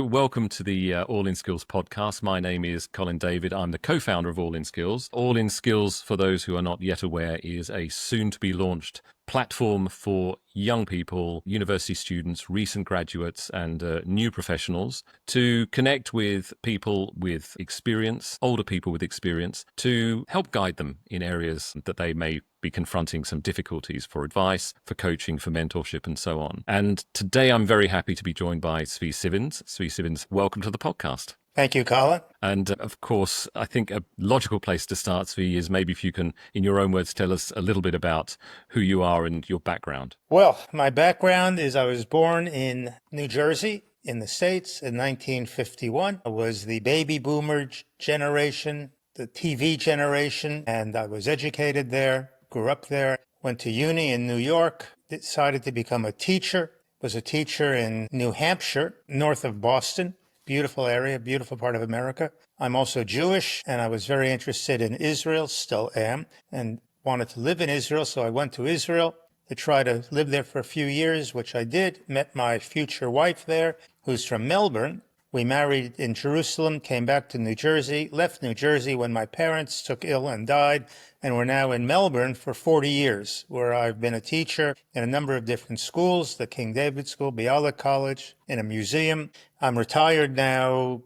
Hello, welcome to the All in Skills podcast. My name is Colin David. I'm the co-founder of All in Skills. All in Skills, for those who are not yet aware, is a soon-to-be launched platform for young people, university students, recent graduates, and new professionals to connect with people with experience, older people with experience, to help guide them in areas that they may be confronting some difficulties, for advice, for coaching, for mentorship, and so on. And today I'm very happy to be joined by Zvi Civins. Zvi Civins, welcome to the podcast. Thank you, Colin. And of course, I think a logical place to start, Zvi, is maybe if you can, in your own words, tell us a little bit about who you are and your background. Well, my background is I was born in New Jersey in the States in 1951. I was the baby boomer generation, the TV generation, and I was educated there, grew up there, went to uni in New York, decided to become a teacher, was a teacher in New Hampshire, north of Boston. Beautiful area, beautiful part of America. I'm also Jewish, and I was very interested in Israel, still am, and wanted to live in Israel. So I went to Israel to try to live there for a few years, which I did. Met my future wife there, who's from Melbourne. We married in Jerusalem, came back to New Jersey, left New Jersey when my parents took ill and died, and we're now in Melbourne for 40 years, where I've been a teacher in a number of different schools, the King David School, Bialik College, in a museum. I'm retired now,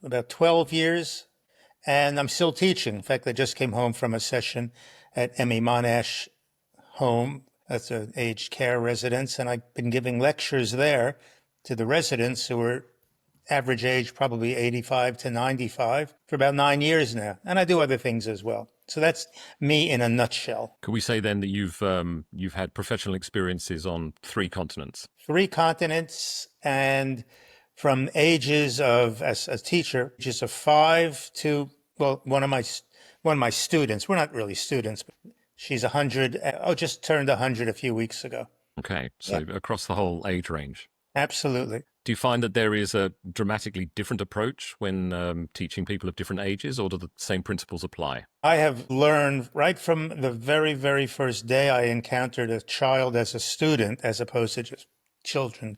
about 12 years, and I'm still teaching. In fact, I just came home from a session at Emmy Monash Home. That's an aged care residence, and I've been giving lectures there to the residents who are average age probably 85 to 95 for about 9 years now. And I do other things as well. So that's me in a nutshell. Could we say then that you've had professional experiences on 3 continents? 3 continents, and from ages of, as a teacher, ages of 5 to, well, one of my students, we're not really students, but she's 100, just turned 100 a few weeks ago. Okay, so across the whole age range. Absolutely. Do you find that there is a dramatically different approach when teaching people of different ages, or do the same principles apply? I have learned right from the very, very first day I encountered a child as a student, as opposed to just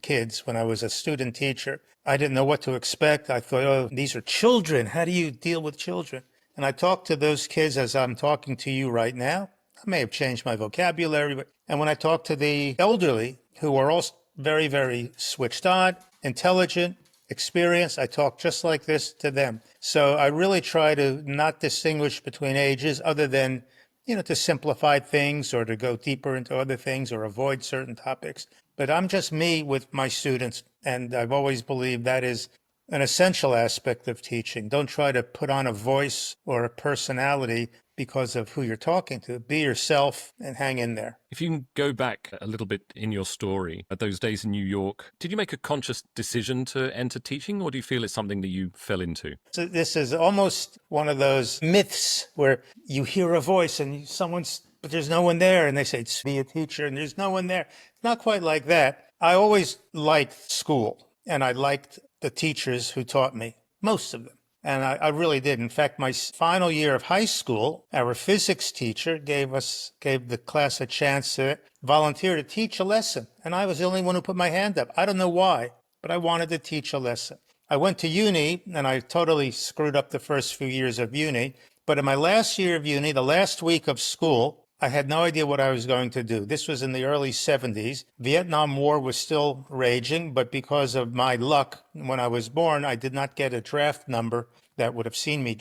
kids, when I was a student teacher. I didn't know what to expect. I thought, oh, these are children. How do you deal with children? And I talked to those kids as I'm talking to you right now. I may have changed my vocabulary, and when I talk to the elderly, who are also very, very switched on, intelligent, experienced, I talk just like this to them. So I really try to not distinguish between ages other than, to simplify things or to go deeper into other things or avoid certain topics. But I'm just me with my students, and I've always believed that is an essential aspect of teaching. Don't try to put on a voice or a personality because of who you're talking to. Be yourself and hang in there. If you can go back a little bit in your story, at those days in New York, did you make a conscious decision to enter teaching, or do you feel it's something that you fell into? So this is almost one of those myths where you hear a voice and but there's no one there, and they say, be a teacher, and there's no one there. It's not quite like that. I always liked school, and I liked the teachers who taught me, most of them. And I really did. In fact, my final year of high school, our physics teacher gave the class a chance to volunteer to teach a lesson. And I was the only one who put my hand up. I don't know why, but I wanted to teach a lesson. I went to uni, and I totally screwed up the first few years of uni. But in my last year of uni, the last week of school, I had no idea what I was going to do. This was in the early 70s. Vietnam War was still raging, but because of my luck, when I was born, I did not get a draft number that would have seen me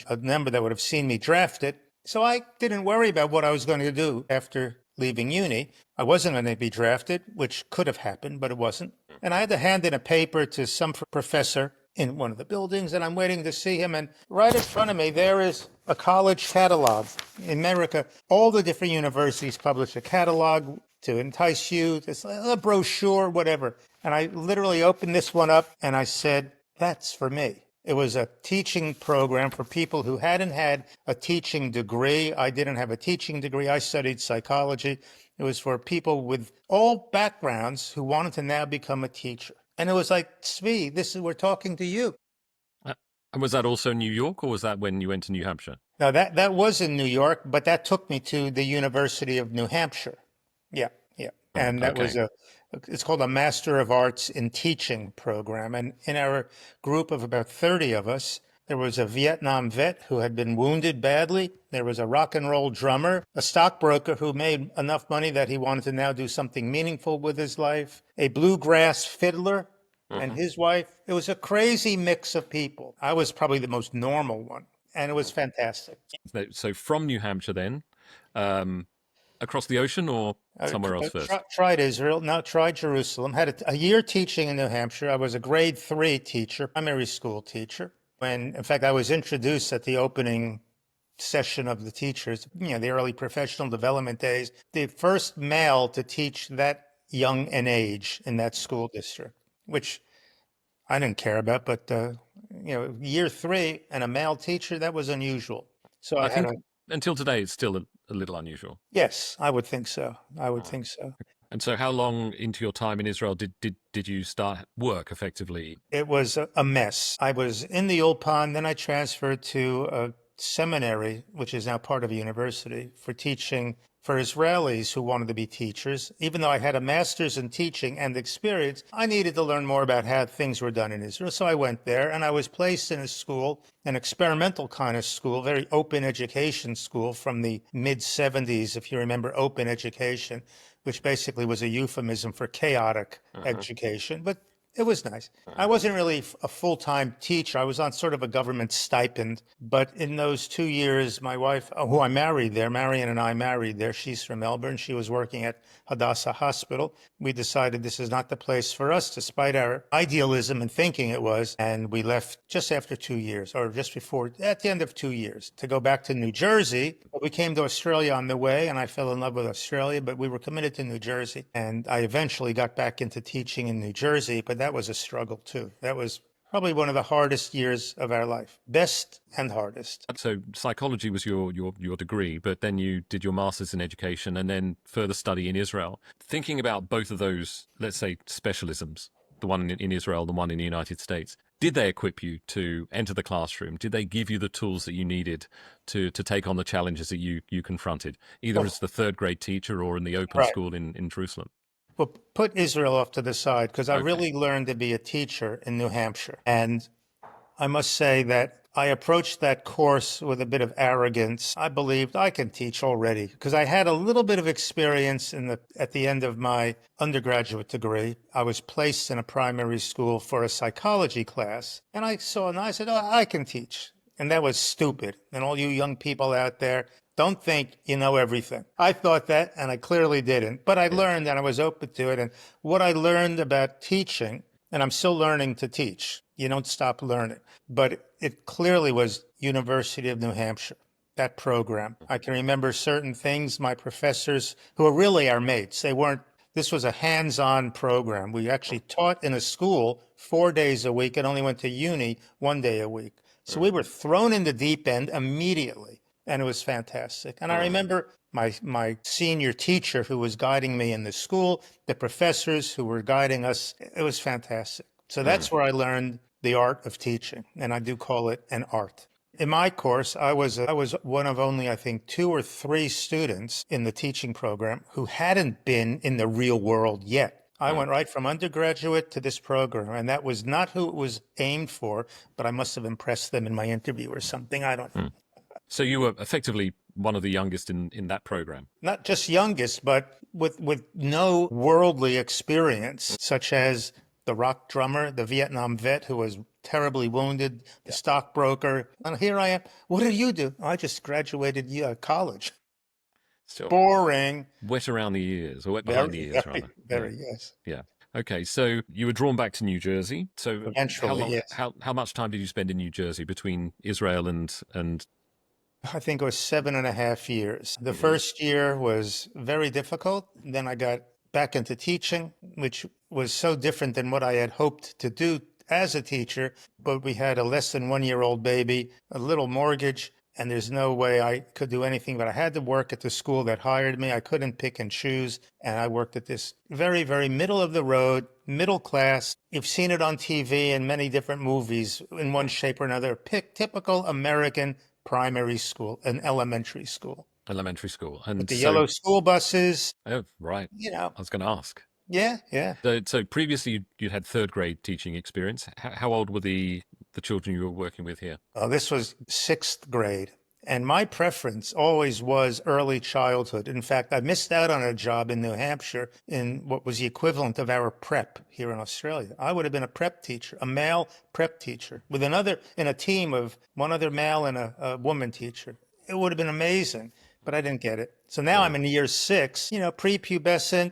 drafted. So I didn't worry about what I was going to do after leaving uni. I wasn't going to be drafted, which could have happened, but it wasn't. And I had to hand in a paper to some professor in one of the buildings, and I'm waiting to see him. And right in front of me, there is a college catalog. In America, all the different universities publish a catalog to entice you, it's a brochure, whatever. And I literally opened this one up, and I said, that's for me. It was a teaching program for people who hadn't had a teaching degree. I didn't have a teaching degree. I studied psychology. It was for people with all backgrounds who wanted to now become a teacher. And it was like, Zvi, we're talking to you. And was that also New York, or was that when you went to New Hampshire? Now, that was in New York, but that took me to the University of New Hampshire. Yeah. And that was it's called a Master of Arts in Teaching program. And in our group of about 30 of us, there was a Vietnam vet who had been wounded badly. There was a rock and roll drummer, a stockbroker who made enough money that he wanted to now do something meaningful with his life, a bluegrass fiddler and Mhm. his wife. It was a crazy mix of people. I was probably the most normal one, and it was fantastic. So from New Hampshire, then um, across the ocean or somewhere else first? Tried Israel, now tried Jerusalem. Had a year teaching in New Hampshire. I was a grade 3 teacher, primary school teacher. When, in fact, I was introduced at the opening session of the teachers, the early professional development days, the first male to teach that young an age in that school district, which I didn't care about, but year 3 and a male teacher, that was unusual. So I I had think a until today, it's still a little unusual. yes, I would think so. I would Mm. think so. And so, how long into your time in Israel did you start work effectively? It was a mess. I was in the Ulpan, then I transferred to a seminary, which is now part of a university, for teaching for Israelis who wanted to be teachers. Even though I had a master's in teaching and experience, I needed to learn more about how things were done in Israel. So I went there and I was placed in a school, an experimental kind of school, very open education school from the mid 70s, if you remember open education, which basically was a euphemism for chaotic Uh-huh. education. But it was nice. I wasn't really a full-time teacher. I was on sort of a government stipend. But in those 2 years, my wife, who I married there, Marion and I married there, she's from Melbourne. She was working at Hadassah Hospital. We decided this is not the place for us, despite our idealism and thinking it was. And we left just after 2 years, or just before, at the end of 2 years, to go back to New Jersey. But we came to Australia on the way, and I fell in love with Australia, but we were committed to New Jersey. And I eventually got back into teaching in New Jersey, but that was a struggle too. That was probably one of the hardest years of our life, best and hardest. So psychology was your degree, but then you did your master's in education and then further study in Israel. Thinking about both of those, let's say, specialisms, the one in Israel, the one in the United States, did they equip you to enter the classroom? Did they give you the tools that you needed to take on the challenges that you confronted, either Well, as the third grade teacher or in the open right. school in Jerusalem? Well, put Israel off to the side because I Okay. really learned to be a teacher in New Hampshire. And I must say that I approached that course with a bit of arrogance. I believed I can teach already because I had a little bit of experience at the end of my undergraduate degree. I was placed in a primary school for a psychology class, and I said, "Oh, I can teach." And that was stupid. And all you young people out there, don't think you know everything. I thought that, and I clearly didn't. But I Yeah. learned, and I was open to it. And what I learned about teaching, and I'm still learning to teach. You don't stop learning. But it clearly was University of New Hampshire, that program. I can remember certain things. My professors, who are really our mates, they weren't. This was a hands-on program. We actually taught in a school 4 days a week and only went to uni 1 day a week. So we were thrown in the deep end immediately, and it was fantastic. And I remember my senior teacher who was guiding me in the school, the professors who were guiding us. It was fantastic. So that's where I learned the art of teaching, and I do call it an art. In my course, I was one of only, I think, 2 or 3 students in the teaching program who hadn't been in the real world yet. I went right from undergraduate to this program, and that was not who it was aimed for, but I must have impressed them in my interview or something. I don't know. So you were effectively one of the youngest in that program. Not just youngest, but with no worldly experience, such as the rock drummer, the Vietnam vet who was terribly wounded, the stockbroker. And here I am. What did you do? I just graduated college. Still Boring. wet around the ears, or wet behind the Very, ears, very, rather. Yeah. very, yes. Yeah. Okay. So you were drawn back to New Jersey. So how Eventually, long? yes. How much time did you spend in New Jersey between Israel and? I think it was 7.5 years. The Mhm. first year was very difficult. Then I got back into teaching, which was so different than what I had hoped to do as a teacher. But we had a less than 1 year old baby, a little mortgage, and there's no way I could do anything. But I had to work at the school that hired me. I couldn't pick and choose. And I worked at this very, very middle of the road, middle class. You've seen it on TV and many different movies in one shape or another. Typical American primary school, an elementary school Elementary school. with And the so, yellow school buses, oh, right. you know, I was going to ask. Yeah, yeah. So previously you had third grade teaching experience. How old were the children you were working with here? This was sixth grade. And my preference always was early childhood. In fact, I missed out on a job in New Hampshire in what was the equivalent of our prep here in Australia. I would have been a prep teacher, a male prep teacher, with another in a team of one other male and a woman teacher. It would have been amazing, but I didn't get it. So now I'm in year six, prepubescent,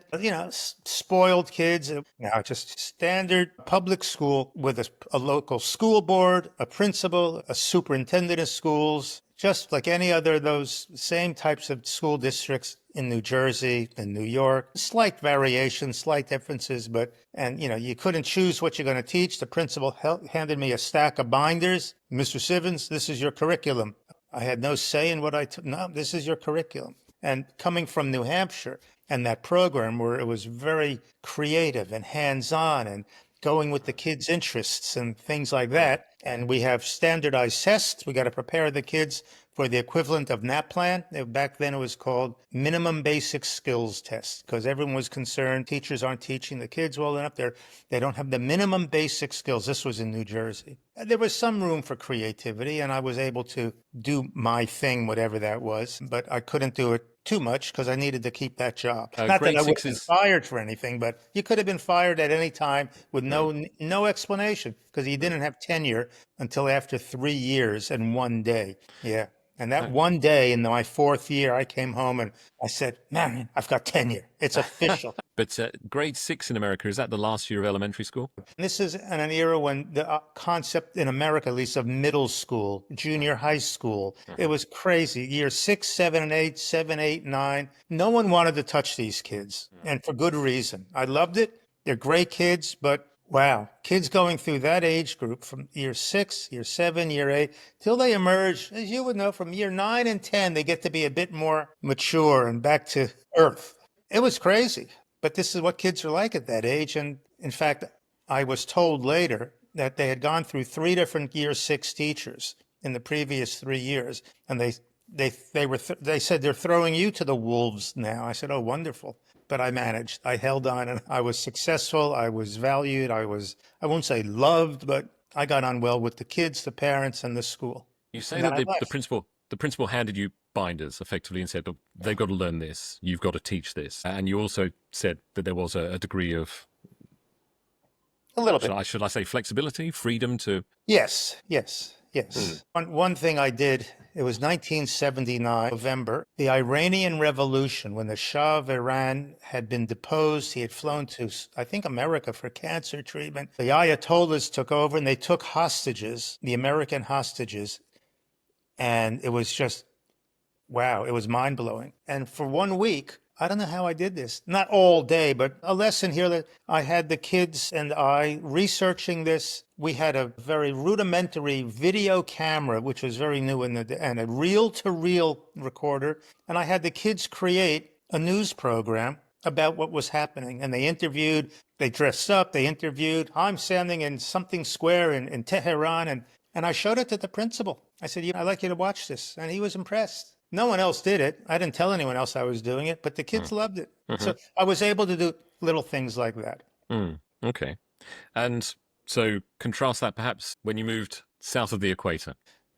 spoiled kids. Now just standard public school with a local school board, a principal, a superintendent of schools, just like any other of those same types of school districts in New Jersey and New York. Slight variations, slight differences, but, you couldn't choose what you're going to teach. The principal handed me a stack of binders. Mr. Civins, this is your curriculum. I had no say in what I took. No, this is your curriculum. And coming from New Hampshire and that program where it was very creative and hands-on and going with the kids' interests and things like that. And we have standardized tests. We got to prepare the kids for the equivalent of NAPLAN. Back then it was called minimum basic skills test because everyone was concerned teachers aren't teaching the kids well enough. They don't have the minimum basic skills. This was in New Jersey. There was some room for creativity and I was able to do my thing, whatever that was, but I couldn't do it too much because I needed to keep that job. Not that Grade I would six have been is fired for anything, but you could have been fired at any time with no explanation because you didn't have tenure until after 3 years and 1 day. Yeah. And that 1 day in my fourth year, I came home and I said, man, I've got tenure. It's official. but grade six in America, is that the last year of elementary school? This is in an era when the concept in America, at least of middle school, junior high school, it was crazy. Year 6, 7, and 8, 7, 8, 9. No one wanted to touch these kids, and for good reason. I loved it. They're great kids, but wow, kids going through that age group from year 6, year 7, year 8, till they emerge, as you would know, from year 9 and 10, they get to be a bit more mature and back to earth. It was crazy. But this is what kids are like at that age. And in fact, I was told later that they had gone through 3 different year 6 teachers in the previous 3 years. And they said, they're throwing you to the wolves now. I said, oh, wonderful. But I managed. I held on and I was successful. I was valued. I won't say loved, but I got on well with the kids, the parents, and the school. You say And then that I the left. principal handed you binders effectively and said, "Look, they've got to learn this. You've got to teach this." And you also said that there was a degree of, A little bit. should I say flexibility, freedom to. Yes, yes, yes. One thing I did, it was 1979, November, the Iranian Revolution, when the Shah of Iran had been deposed. He had flown to, I think, America for cancer treatment. The Ayatollahs took over and they took hostages, the American hostages. And it was just, wow, it was mind blowing. And for 1 week, I don't know how I did this. Not all day, but a lesson here that I had the kids and I researching this. We had a very rudimentary video camera, which was very new and a reel to reel recorder. And I had the kids create a news program about what was happening. And they dressed up, they interviewed. I'm standing in something square in Tehran. And I showed it to the principal. I said, I'd like you to watch this. And he was impressed. No one else did it. I didn't tell anyone else I was doing it, but the kids loved it. So I was able to do little things like that. Okay. And so contrast that perhaps when you moved south of the equator.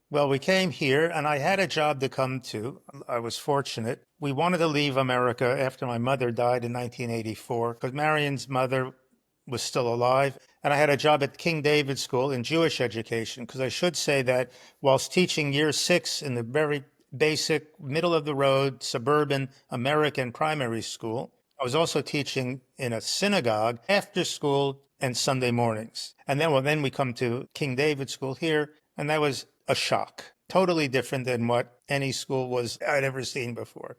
Well, we came here and I had a job to come to. I was fortunate. We wanted to leave America after my mother died in 1984 because Marion's mother was still alive. And I had a job at King David School in Jewish education because I should say that whilst teaching year 6 in the very basic, middle of the road, suburban American primary school, I was also teaching in a synagogue after school and Sunday mornings. And then we come to King David School here, and that was a shock. Totally different than what any school I'd ever seen before.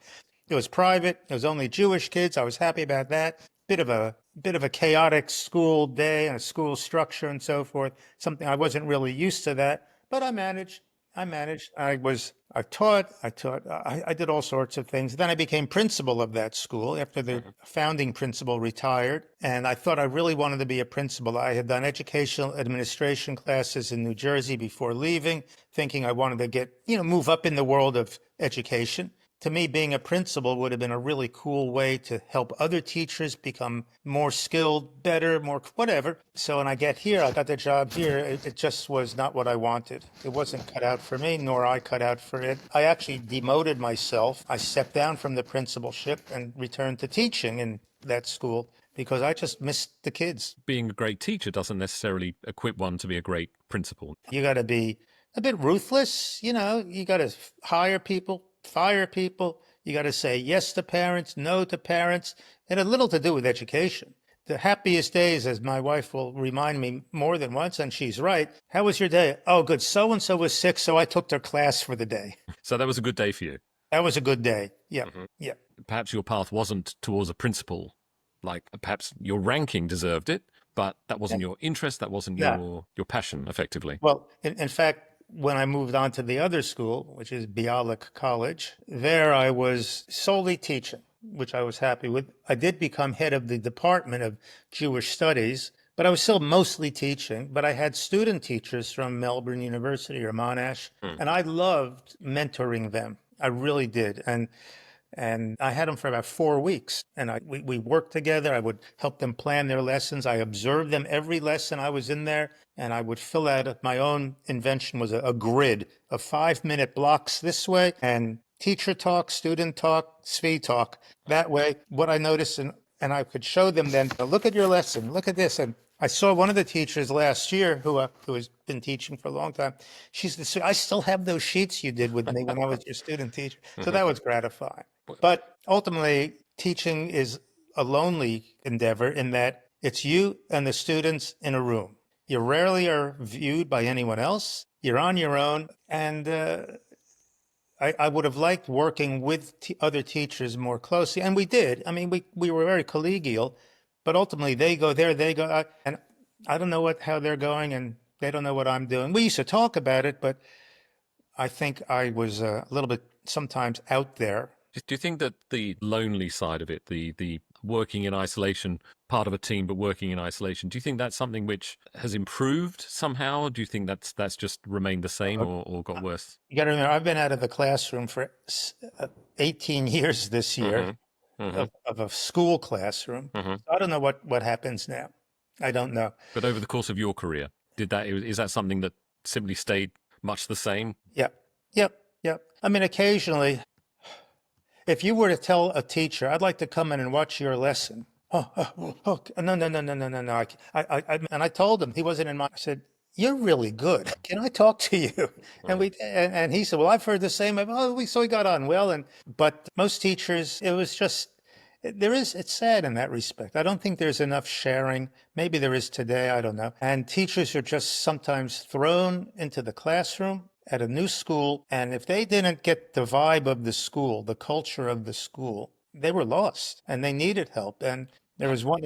It was private. It was only Jewish kids. I was happy about that. Bit of a chaotic school day and a school structure and so forth. Something I wasn't really used to that, but I managed. I taught, I did all sorts of things. Then I became principal of that school after the founding principal retired. And I thought I really wanted to be a principal. I had done educational administration classes in New Jersey before leaving, thinking I wanted to move up in the world of education. to me, being a principal would have been a really cool way to help other teachers become more skilled, better, more whatever. So when I get here, I got the job here. It just was not what I wanted. It wasn't cut out for me, nor I cut out for it. I actually demoted myself. I stepped down from the principalship and returned to teaching in that school because I just missed the kids. Being a great teacher doesn't necessarily equip one to be a great principal. You got to be a bit ruthless. You got to hire people, fire people. You got to say yes to parents, no to parents. It had little to do with education. The happiest days, as my wife will remind me more than once, and she's right. How was your day? Oh, good. So and so was sick, so I took their class for the day. So that was a good day for you. That was a good day. Yeah. Yeah. Perhaps your path wasn't towards a principal, like perhaps your ranking deserved it, but that wasn't your interest. That wasn't your passion, effectively. Well, in fact, when I moved on to the other school, which is Bialik College, there I was solely teaching, which I was happy with. I did become head of the Department of Jewish Studies, but I was still mostly teaching. But I had student teachers from Melbourne University or Monash, and I loved mentoring them. I really did. And I had them for about 4 weeks, and we worked together. I would help them plan their lessons. I observed them every lesson I was in there, and I would fill out my own invention was a grid of 5-minute blocks this way, and teacher talk, student talk, Zvi talk. That way, what I noticed, and I could show them then, look at your lesson, look at this. And I saw one of the teachers last year who has been teaching for a long time. She said, I still have those sheets you did with me when I was your student teacher. So that was gratifying. But ultimately, teaching is a lonely endeavor in that it's you and the students in a room. You rarely are viewed by anyone else. You're on your own. And I would have liked working with other teachers more closely. And we did. I mean, we were very collegial. But ultimately, they go there, they go, and I don't know how they're going, and they don't know what I'm doing. We used to talk about it, but I think I was a little bit sometimes out there. Do you think that the lonely side of it, the working in isolation, part of a team but working in isolation, do you think that's something which has improved somehow? Do you think that's just remained the same or got worse? You got to remember, I've been out of the classroom for 18 years this year. Of a school classroom. So I don't know what happens now. I don't know. But over the course of your career, is that something that simply stayed much the same? Yep. I mean, occasionally, if you were to tell a teacher, I'd like to come in and watch your lesson. No. And I told him, he wasn't in my, I said, you're really good. Can I talk to you? And he said, well, I've heard the same. So we got on well. But most teachers, it was just, it's sad in that respect. I don't think there's enough sharing. Maybe there is today. I don't know. And teachers are just sometimes thrown into the classroom at a new school. And if they didn't get the vibe of the school, the culture of the school, they were lost and they needed help. And there was one.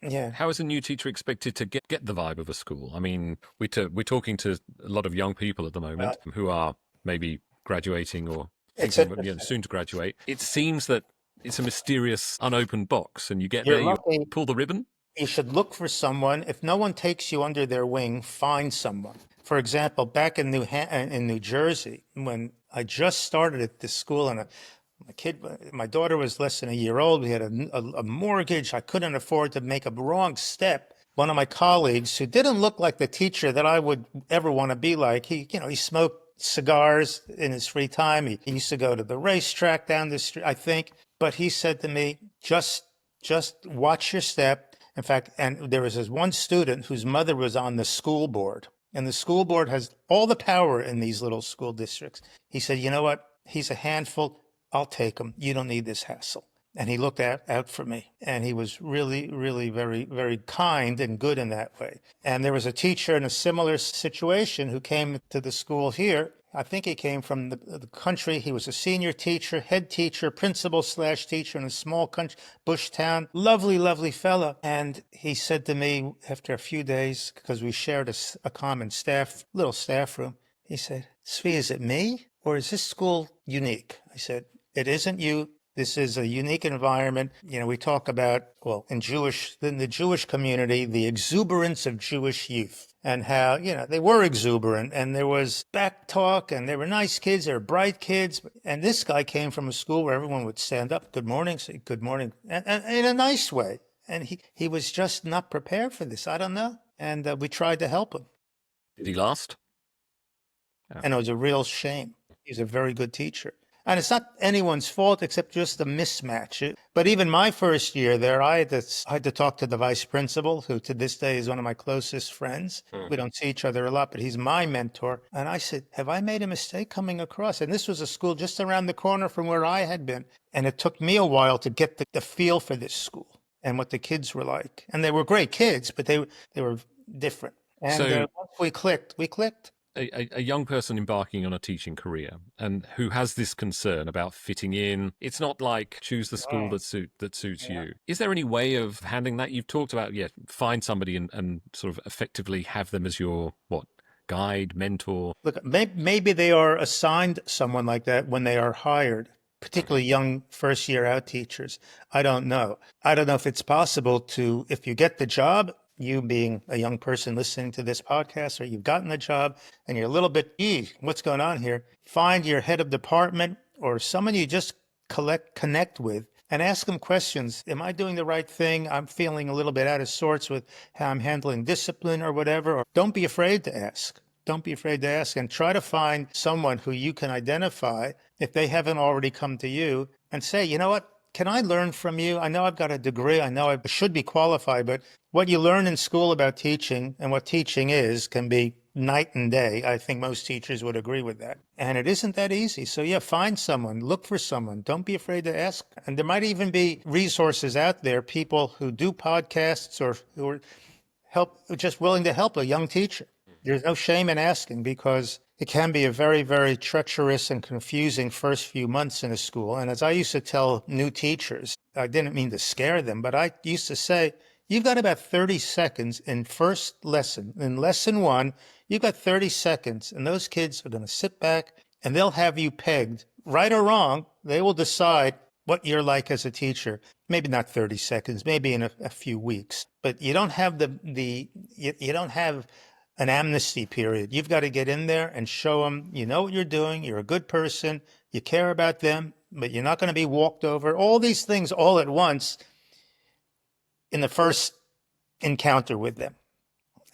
Yeah. How is a new teacher expected to get the vibe of a school? I mean, we're talking to a lot of young people at the moment who are maybe graduating or soon to graduate. It seems that it's a mysterious, unopened box, and you get there, you pull the ribbon. You should look for someone. If no one takes you under their wing, find someone. For example, back in New Jersey, when I just started at this school, and my daughter was less than a year old. We had a mortgage. I couldn't afford to make a wrong step. One of my colleagues, who didn't look like the teacher that I would ever want to be like, he smoked cigars in his free time. He used to go to the racetrack down the street, I think. But he said to me, just watch your step. In fact, and there was this one student whose mother was on the school board. And the school board has all the power in these little school districts. He said, you know what? He's a handful. I'll take him. You don't need this hassle. And he looked out for me. And he was really, really very, very kind and good in that way. And there was a teacher in a similar situation who came to the school here. I think he came from the country. He was a senior teacher, head teacher, principal/teacher in a small country, bush town. Lovely, lovely fella. And he said to me after a few days, because we shared a common little staff room, he said, Zvi, is it me or is this school unique? I said, it isn't you. This is a unique environment. You know, we talk about, well, in the Jewish community, the exuberance of Jewish youth and how, you know, they were exuberant and there was back talk and they were nice kids, they were bright kids. And this guy came from a school where everyone would stand up, good morning, say good morning, and in a nice way. And he was just not prepared for this. I don't know. And we tried to help him. Did he last? And it was a real shame. He's a very good teacher. And it's not anyone's fault except just the mismatch. But even my first year there, I had to talk to the vice principal, who to this day is one of my closest friends. We don't see each other a lot, but he's my mentor. And I said, have I made a mistake coming across? And this was a school just around the corner from where I had been. And it took me a while to get the feel for this school and what the kids were like. And they were great kids, but they were different. And So- once we clicked. A young person embarking on a teaching career and who has this concern about fitting in, it's not like choose the school that suits you. Is there any way of handling that? You've talked about, find somebody and sort of effectively have them as your, guide, mentor? Look, maybe they are assigned someone like that when they are hired, particularly young first year out teachers. I don't know. I don't know if it's possible to, if you get the job, you being a young person listening to this podcast, or you've gotten the job and you're a little bit, what's going on here? Find your head of department or someone you just connect with and ask them questions. Am I doing the right thing? I'm feeling a little bit out of sorts with how I'm handling discipline or whatever. Or don't be afraid to ask. Don't be afraid to ask, and try to find someone who you can identify if they haven't already come to you and say, you know what? Can I learn from you? I know I've got a degree. I know I should be qualified, but what you learn in school about teaching and what teaching is can be night and day. I think most teachers would agree with that. And it isn't that easy. So find someone, look for someone. Don't be afraid to ask. And there might even be resources out there, people who do podcasts or who are just willing to help a young teacher. There's no shame in asking, because it can be a very, very treacherous and confusing first few months in a school. And as I used to tell new teachers, I didn't mean to scare them, but I used to say, you've got about 30 seconds in first lesson. In lesson 1, you've got 30 seconds, and those kids are going to sit back and they'll have you pegged. Right or wrong, they will decide what you're like as a teacher. Maybe not 30 seconds, maybe in a few weeks. But you don't have you don't have an amnesty period. You've got to get in there and show them you know what you're doing, you're a good person, you care about them, but you're not going to be walked over. All these things all at once in the first encounter with them.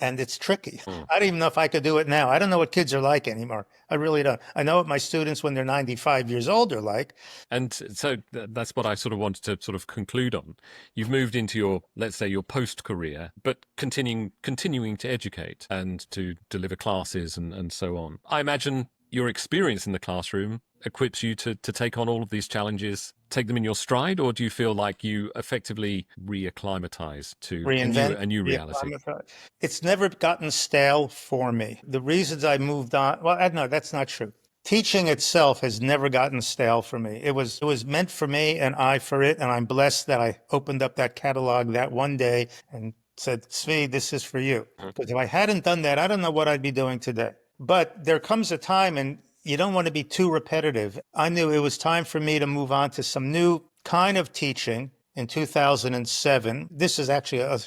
And it's tricky. I don't even know if I could do it now. I don't know what kids are like anymore. I really don't. I know what my students when they're 95 years old are like. And so that's what I sort of wanted to sort of conclude on. You've moved into your, let's say, your post-career, but continuing to educate and to deliver classes and so on. I imagine your experience in the classroom equips you to take on all of these challenges, take them in your stride, or do you feel like you effectively reacclimatize to a new reality? It's never gotten stale for me. The reasons I moved on, no, that's not true. Teaching itself has never gotten stale for me. It was meant for me and I for it, and I'm blessed that I opened up that catalog that one day and said, Zvi, this is for you. Because if I hadn't done that, I don't know what I'd be doing today. But there comes a time, and you don't want to be too repetitive. I knew it was time for me to move on to some new kind of teaching in 2007. This is actually a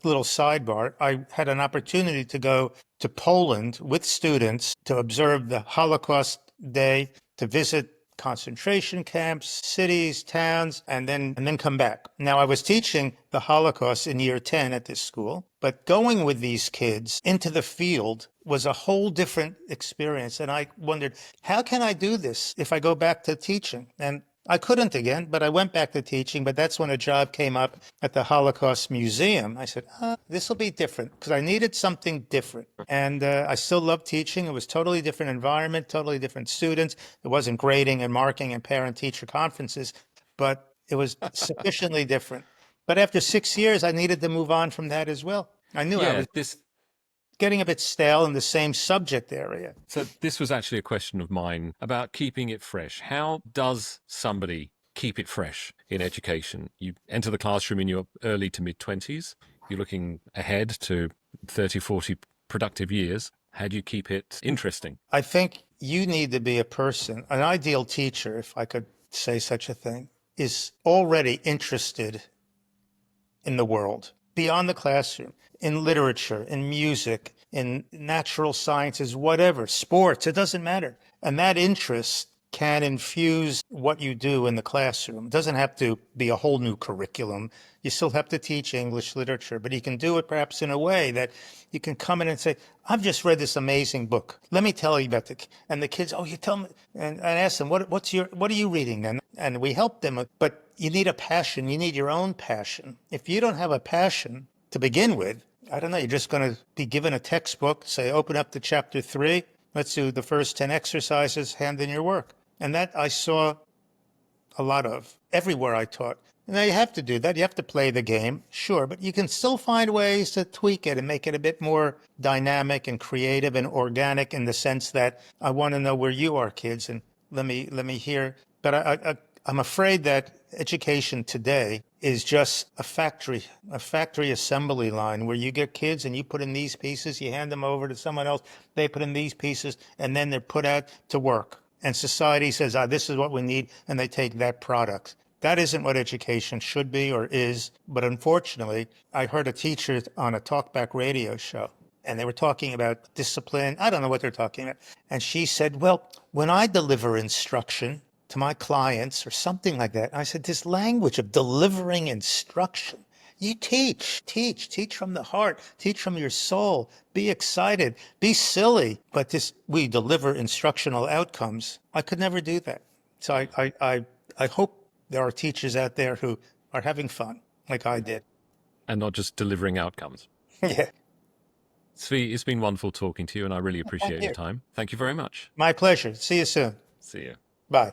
little sidebar. I had an opportunity to go to Poland with students to observe the Holocaust Day, to visit concentration camps, cities, towns, and then come back. Now, I was teaching the Holocaust in year 10 at this school, but going with these kids into the field was a whole different experience. And I wondered, how can I do this if I go back to teaching? And I couldn't again, but I went back to teaching. But that's when a job came up at the Holocaust Museum. I said, this will be different, because I needed something different. And I still loved teaching. It was totally different environment, totally different students. It wasn't grading and marking and parent-teacher conferences, but it was sufficiently different. But after 6 years, I needed to move on from that as well. I knew I was getting a bit stale in the same subject area. So this was actually a question of mine about keeping it fresh. How does somebody keep it fresh in education? You enter the classroom in your early to mid-20s. You're looking ahead to 30, 40 productive years. How do you keep it interesting? I think you need to be a person, an ideal teacher, if I could say such a thing, is already interested in the world beyond the classroom, in literature, in music, in natural sciences, whatever, sports, it doesn't matter. And that interest can infuse what you do in the classroom. It doesn't have to be a whole new curriculum. You still have to teach English literature, but you can do it perhaps in a way that you can come in and say, I've just read this amazing book. Let me tell you about and the kids, oh, you tell me, and I ask them, what are you reading then? And we help them, but you need a passion. You need your own passion. If you don't have a passion to begin with, I don't know, you're just going to be given a textbook, say, open up to chapter 3. Let's do the first 10 exercises, hand in your work. And that I saw a lot of everywhere I taught. Now you have to do that. You have to play the game, sure, but you can still find ways to tweak it and make it a bit more dynamic and creative and organic in the sense that I want to know where you are, kids, and let me hear. But I'm afraid that education today is just a factory assembly line where you get kids and you put in these pieces, you hand them over to someone else, they put in these pieces, and then they're put out to work. And society says, this is what we need, and they take that product. That isn't what education should be or is. But unfortunately, I heard a teacher on a talkback radio show, and they were talking about discipline. I don't know what they're talking about. And she said, well, when I deliver instruction to my clients or something like that, I said, this language of delivering instruction, you teach from the heart, teach from your soul, be excited, be silly. But we deliver instructional outcomes. I could never do that. So I hope there are teachers out there who are having fun like I did. And not just delivering outcomes. Yeah. Zvi, it's been wonderful talking to you, and I really appreciate Thank you. your time. Thank you very much. My pleasure. See you soon. See you. Bye.